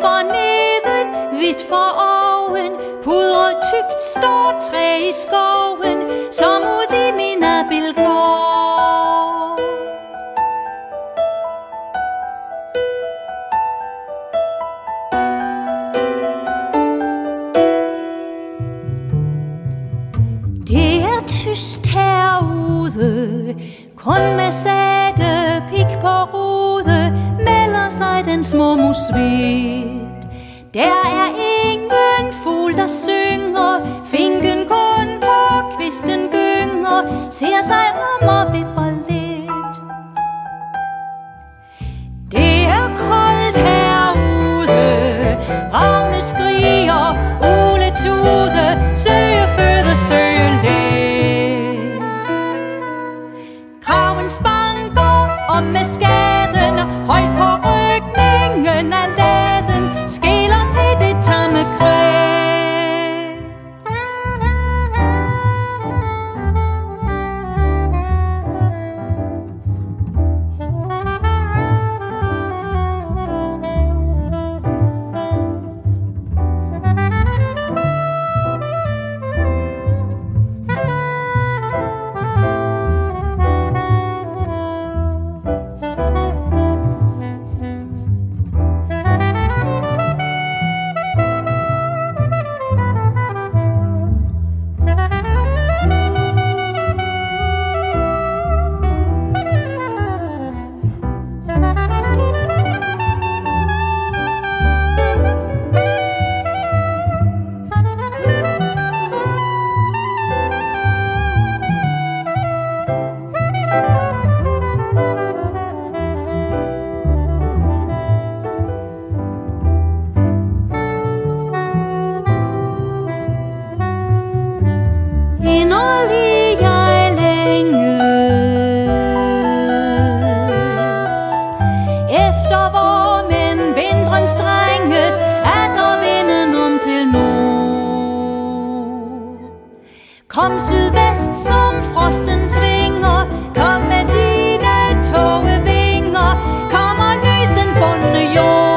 for neden, hvidt for oven, pudret tykt står træ i skoven, som ud i min abelgård. Det er tyst herude, kun med sate pik på rude melder sig den små musvit. Der er ingen fugl, der synger, finken kun på kvisten gynger, ser sig om og vipper lidt. Det er koldt herude, ravne skriger, ugle tude, søge føde, søge let. Kraven spanker om med skaden, højt på rygningen af laden, skiller til det tamme kræ. Inderlig jeg længes efter, hvor men vinteren strenges, at der vinden om til nord. Kom sydvest, som frosten tvinger, kom med dine tågevinger, kom og løs den bundne jord.